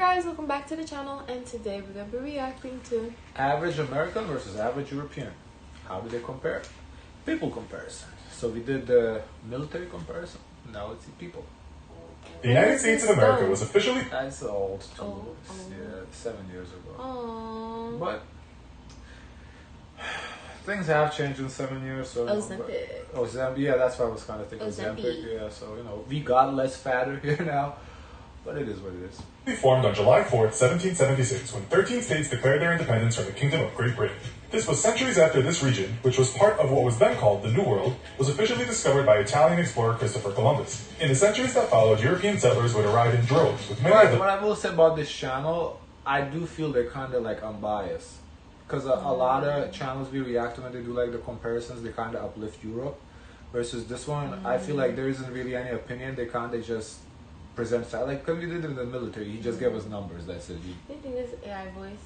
guys, welcome back to the channel, and today we're going to be reacting to average American versus average European. How do they compare? People comparison. So we did the military comparison, now let's see people. The United States of America was officially... That's old too. Oh. Yeah, 7 years ago. Aww. But things have changed in 7 years, so... Ozempic. Yeah, that's what I was kind of thinking. Ozempic. Yeah, so, we got less fatter here now. But it is what it is. It formed on July 4th, 1776, when 13 states declared their independence from the Kingdom of Great Britain. This was centuries after this region, which was part of what was then called the New World, was officially discovered by Italian explorer Christopher Columbus. In the centuries that followed, European settlers would arrive in droves, with many of them... What I will say about this channel, I do feel they're kind of like unbiased. Because a lot of channels we react to when they do like the comparisons, they kind of uplift Europe. Versus this one, I feel like there isn't really any opinion, they kind of just... present fact, like because we did it in the military, he just gave us numbers. That's it. Do you think this AI voice?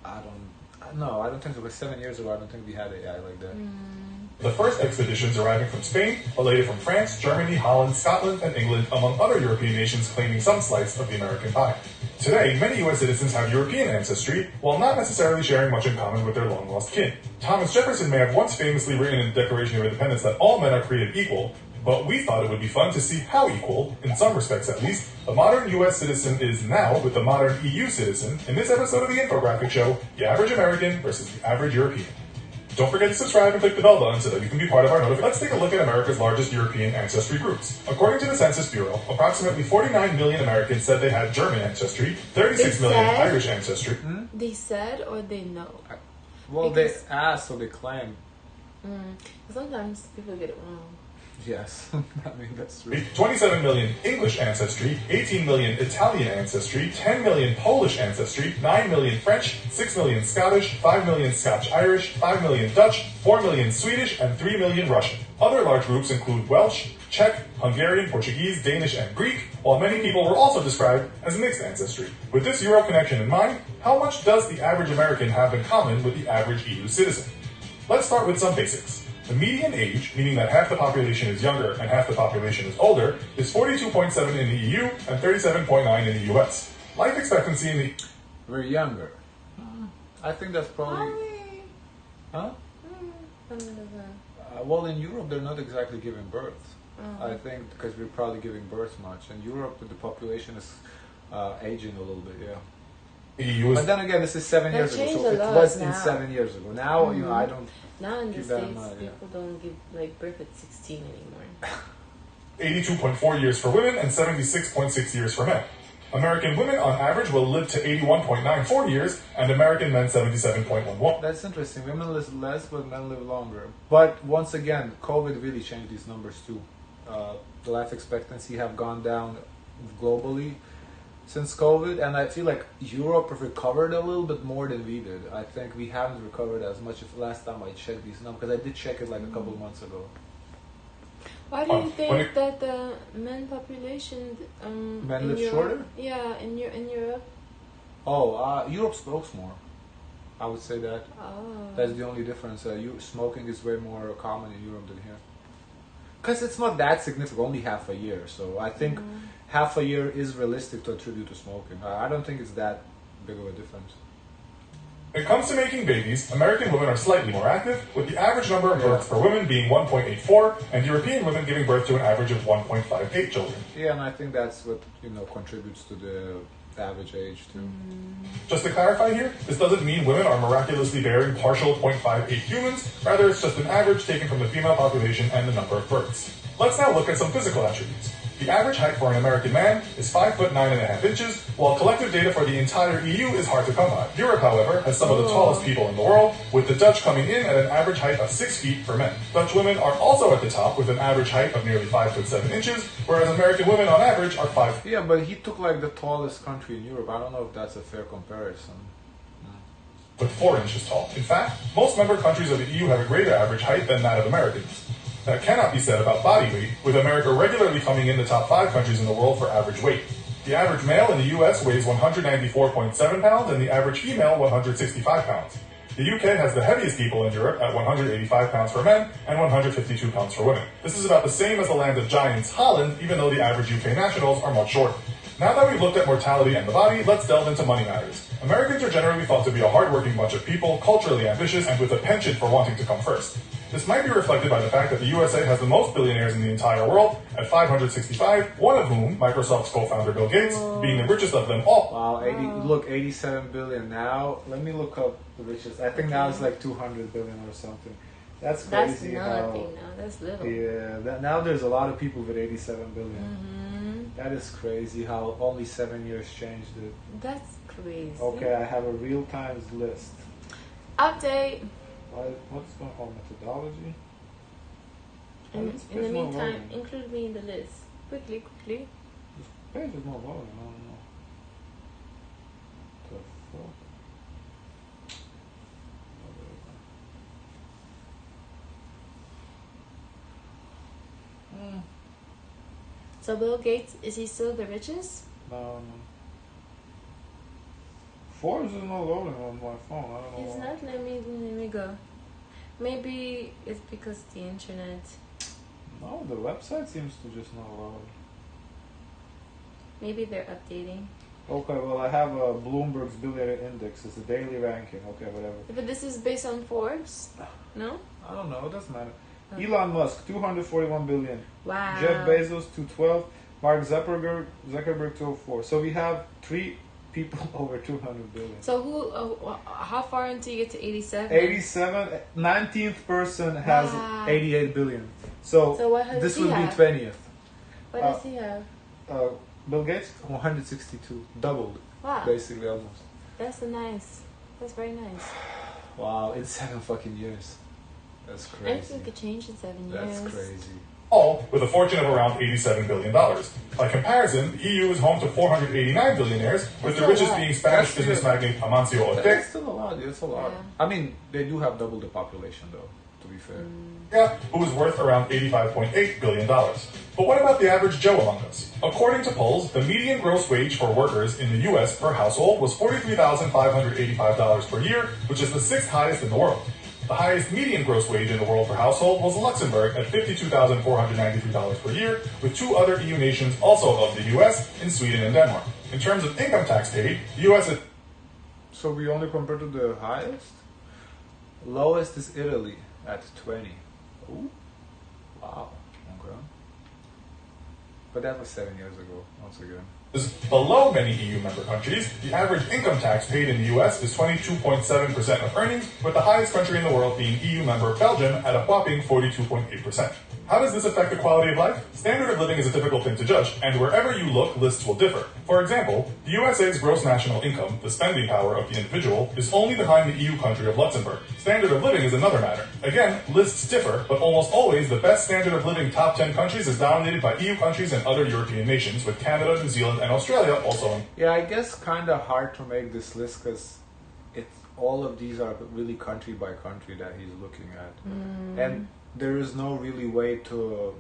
I don't think so. Because 7 years ago, I don't think we had AI like that. The first expeditions arriving from Spain, a lady from France, Germany, Holland, Scotland, and England, among other European nations claiming some slice of the American pie. Today, many U.S. citizens have European ancestry, while not necessarily sharing much in common with their long-lost kin. Thomas Jefferson may have once famously written in the Declaration of Independence that all men are created equal, but we thought it would be fun to see how equal, in some respects at least, the modern U.S. citizen is now with the modern EU citizen in this episode of the Infographics Show, the average American versus the average European. Don't forget to subscribe and click the bell button so that you can be part of our notification. Let's take a look at America's largest European ancestry groups. According to the Census Bureau, approximately 49 million Americans said they had German ancestry, 36 million Irish ancestry. They said or they know? Well, they asked, so they claim. Sometimes people get it wrong. Yes, I mean, that's true. 27 million English ancestry, 18 million Italian ancestry, 10 million Polish ancestry, 9 million French, 6 million Scottish, 5 million Scotch-Irish, 5 million Dutch, 4 million Swedish, and 3 million Russian. Other large groups include Welsh, Czech, Hungarian, Portuguese, Danish, and Greek, while many people were also described as mixed ancestry. With this Euro connection in mind, how much does the average American have in common with the average EU citizen? Let's start with some basics. The median age, meaning that half the population is younger and half the population is older, is 42.7 in the EU and 37.9 in the US. Life expectancy in the... We're younger. I think that's probably... Huh? Well, in Europe, they're not exactly giving birth. I think because we're probably giving birth much. In Europe, the population is aging a little bit, yeah. EU is... But then again, this is 7 years ago, so it was in 7 years ago. Now, I don't... Now in the States, people don't give birth at 16 anymore. 82.4 years for women and 76.6 years for men. American women on average will live to 81.94 years and American men 77.11. That's interesting. Women live less, but men live longer. But once again, COVID really changed these numbers too. The life expectancy have gone down globally since COVID, and I feel like Europe recovered a little bit more than we did. I think we haven't recovered as much as last time I checked these numbers, because I did check it like a couple of months ago. Why do you think that the men population men live shorter? Yeah, in Europe. Oh, Europe smokes more. I would say that. Oh. That's the only difference. Smoking is way more common in Europe than here. Because it's not that significant, only half a year. So I think half a year is realistic to attribute to smoking. I don't think it's that big of a difference. When it comes to making babies, American women are slightly more active, with the average number of births per woman being 1.84, and European women giving birth to an average of 1.58 children. Yeah, and I think that's what contributes to the average age too. Just to clarify here, this doesn't mean women are miraculously bearing partial 0.58 humans, rather it's just an average taken from the female population and the number of births. Let's now look at some physical attributes. The average height for an American man is 5 foot 9.5 inches, while collective data for the entire EU is hard to come by. Europe, however, has some of the tallest people in the world, with the Dutch coming in at an average height of 6 feet for men. Dutch women are also at the top with an average height of nearly 5 foot 7 inches, whereas American women on average are 5. Yeah, but he took like the tallest country in Europe. I don't know if that's a fair comparison. With 4 inches tall. In fact, most member countries of the EU have a greater average height than that of Americans. That cannot be said about body weight, with America regularly coming in the top 5 countries in the world for average weight. The average male in the US weighs 194.7 pounds and the average female 165 pounds. The UK has the heaviest people in Europe at 185 pounds for men and 152 pounds for women. This is about the same as the land of giants, Holland, even though the average UK nationals are much shorter. Now that we've looked at mortality and the body, let's delve into money matters. Americans are generally thought to be a hardworking bunch of people, culturally ambitious, and with a penchant for wanting to come first. This might be reflected by the fact that the USA has the most billionaires in the entire world, at 565, one of whom, Microsoft's co-founder Bill Gates, being the richest of them all. Wow, look, 87 billion now. Let me look up the richest. I think now it's like 200 billion or something. That's crazy. That's nothing now. That's little. Yeah, now there's a lot of people with 87 billion. That is crazy how only 7 years changed it. That's crazy. Okay, I have a real times list. Update. What's going on? Methodology? In the meantime, include me in the list. Quickly. This page is not loading. I don't know. The fuck? So Bill Gates, is he still the richest? No. Forbes is not loading on my phone. I don't know. It's not. Let me go. Maybe it's because the internet. No, the website seems to just not load. Maybe they're updating. Okay, well I have a Bloomberg's Billionaire Index. It's a daily ranking. Okay, whatever. But this is based on Forbes, no? I don't know. It doesn't matter. Okay. Elon Musk, 241 billion. Wow. Jeff Bezos, 212. Mark Zuckerberg, 204. So we have 3 people over 200 billion. So how far until you get to 87? 87, 19th person has 88 billion. So what this he would have? be 20th. What does he have? Bill Gates, 162. Doubled. Wow. Basically, almost. That's very nice. Wow, in 7 fucking years. That's crazy. Anything could change in 7 years. That's crazy. All with a fortune of around $87 billion. By comparison, the EU is home to 489 billionaires, with the richest being Spanish business magnate Amancio Ortega. That's still a lot. It's a lot. Yeah. I mean, they do have double the population, though, to be fair. Who is worth around $85.8 billion. But what about the average Joe among us? According to polls, the median gross wage for workers in the US per household was $43,585 per year, which is the 6th highest in the world. The highest median gross wage in the world per household was Luxembourg at $52,493 per year, with 2 other EU nations also above the US in Sweden and Denmark. In terms of income tax paid, the US is... So we only compare to the highest? Lowest is Italy at 20. Ooh. Wow. Okay. But that was 7 years ago, once again. Is below many EU member countries. The average income tax paid in the US is 22.7% of earnings, with the highest country in the world being EU member Belgium at a whopping 42.8%. How does this affect the quality of life? Standard of living is a difficult thing to judge, and wherever you look, lists will differ. For example, the USA's gross national income, the spending power of the individual, is only behind the EU country of Luxembourg. Standard of living is another matter. Again, lists differ, but almost always the best standard of living top 10 countries is dominated by EU countries and other European nations, with Canada, New Zealand, and Australia also in. Yeah, I guess kind of hard to make this list because all of these are really country by country that he's looking at. And there is no really way to...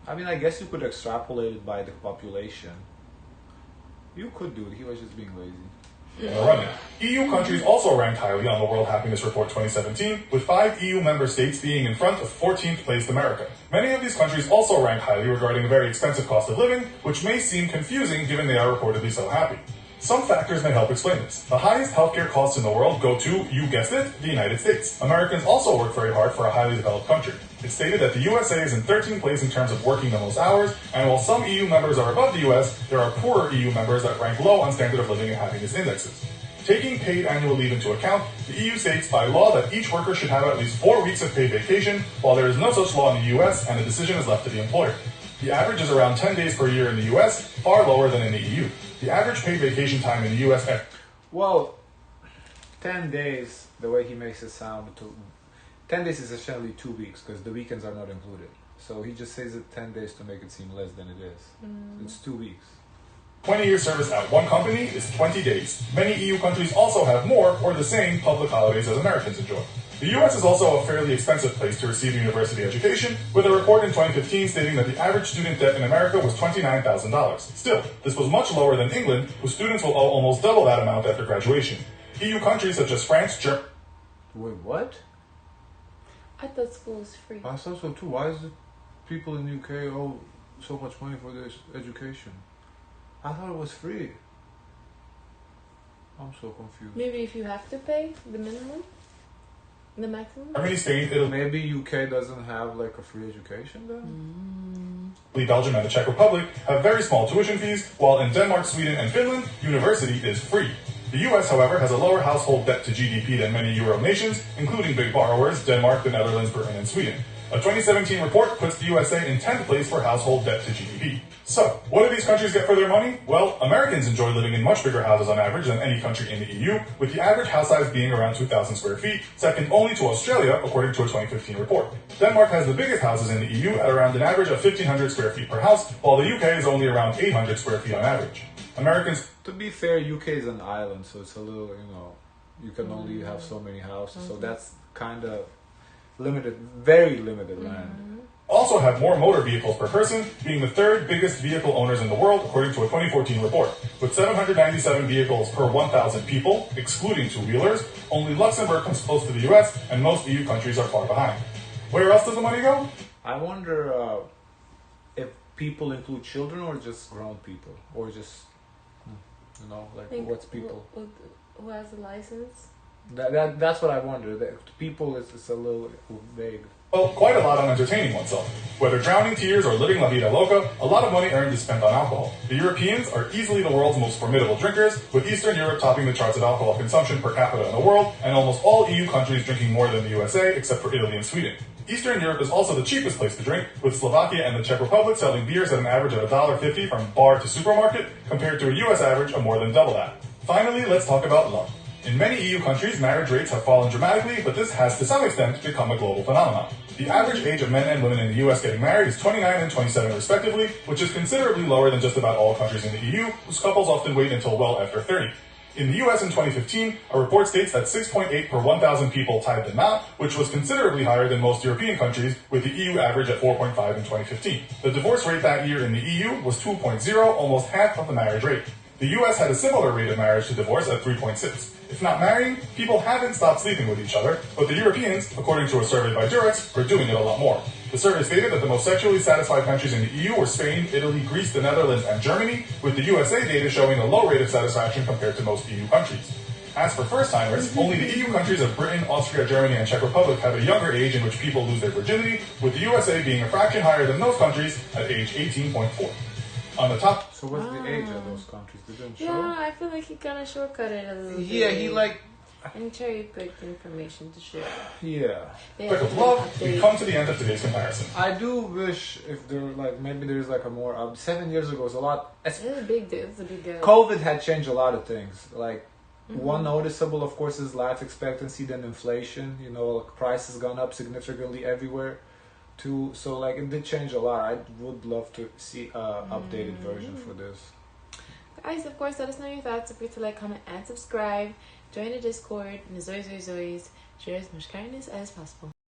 I mean, I guess you could extrapolate it by the population. You could do it. He was just being lazy. Running. EU countries also ranked highly on the World Happiness Report 2017, with 5 EU member states being in front of 14th placed America. Many of these countries also rank highly regarding the very expensive cost of living, which may seem confusing given they are reportedly so happy. Some factors may help explain this. The highest healthcare costs in the world go to, you guessed it, the United States. Americans also work very hard for a highly developed country. It's stated that the USA is in 13th place in terms of working the most hours, and while some EU members are above the US, there are poorer EU members that rank low on standard of living and happiness indexes. Taking paid annual leave into account, the EU states by law that each worker should have at least 4 weeks of paid vacation, while there is no such law in the US and the decision is left to the employer. The average is around 10 days per year in the US, far lower than in the EU. The average paid vacation time in the US... Well, 10 days, the way he makes it sound, 10 days is essentially 2 weeks because the weekends are not included. So he just says it 10 days to make it seem less than it is. It's 2 weeks. 20-year service at one company is 20 days. Many EU countries also have more or the same public holidays as Americans enjoy. The US is also a fairly expensive place to receive university education, with a report in 2015 stating that the average student debt in America was $29,000. Still, this was much lower than England, whose students will owe almost double that amount after graduation. EU countries such as France, Germany... Wait, what? I thought school was free. I thought so too. Why is it people in the UK owe so much money for their education? I thought it was free. I'm so confused. Maybe if you have to pay the minimum, the maximum. Germany, Spain, Italy, Maybe UK doesn't have like a free education then? Belgium, and the Czech Republic have very small tuition fees, while in Denmark, Sweden, and Finland, university is free. The US, however, has a lower household debt to GDP than many Euro nations, including big borrowers, Denmark, the Netherlands, Britain, and Sweden. A 2017 report puts the USA in 10th place for household debt to GDP. So, what do these countries get for their money? Well, Americans enjoy living in much bigger houses on average than any country in the EU, with the average house size being around 2,000 square feet, second only to Australia, according to a 2015 report. Denmark has the biggest houses in the EU at around an average of 1,500 square feet per house, while the UK is only around 800 square feet on average. Americans... To be fair, UK is an island, so it's a little, you can only have so many houses, so that's kind of limited, very limited land. also have more motor vehicles per person, being the third biggest vehicle owners in the world, according to a 2014 report. With 797 vehicles per 1,000 people, excluding two-wheelers, only Luxembourg comes close to the US, and most EU countries are far behind. Where else does the money go? I wonder if people include children or just grown people, or just, what's people? Who has a license? That's what I wonder. People is a little vague. Well, quite a lot on entertaining oneself. Whether drowning tears or living la vida loca, a lot of money earned is spent on alcohol. The Europeans are easily the world's most formidable drinkers, with Eastern Europe topping the charts of alcohol consumption per capita in the world, and almost all EU countries drinking more than the USA, except for Italy and Sweden. Eastern Europe is also the cheapest place to drink, with Slovakia and the Czech Republic selling beers at an average of $1.50 from bar to supermarket, compared to a US average of more than double that. Finally, let's talk about love. In many EU countries, marriage rates have fallen dramatically, but this has to some extent become a global phenomenon. The average age of men and women in the US getting married is 29 and 27 respectively, which is considerably lower than just about all countries in the EU, whose couples often wait until well after 30. In the US in 2015, a report states that 6.8 per 1,000 people tied the knot, which was considerably higher than most European countries, with the EU average at 4.5 in 2015. The divorce rate that year in the EU was 2.0, almost half of the marriage rate. The US had a similar rate of marriage to divorce at 3.6. If not marrying, people haven't stopped sleeping with each other, but the Europeans, according to a survey by Durex, are doing it a lot more. The survey stated that the most sexually satisfied countries in the EU were Spain, Italy, Greece, the Netherlands, and Germany, with the USA data showing a low rate of satisfaction compared to most EU countries. As for first-timers, only the EU countries of Britain, Austria, Germany, and Czech Republic have a younger age in which people lose their virginity, with the USA being a fraction higher than those countries at age 18.4. On the top. So what's the age of those countries? They didn't show? Yeah, I feel like he kind of shortcutted a little bit. Yeah, he and cherry-picked information to share. Yeah. Quick of love, we come to the end of today's comparison. I do wish if there maybe there's a more 7 years ago was a lot. It's a big deal. It's a big deal. COVID had changed a lot of things. One noticeable, of course, is life expectancy, then inflation. Prices gone up significantly everywhere. Too, so it did change a lot. I would love to see updated version for this. Guys, of course, let us know your thoughts. Don't forget to like, comment, and subscribe. Join the Discord. And as always, share as much kindness as possible.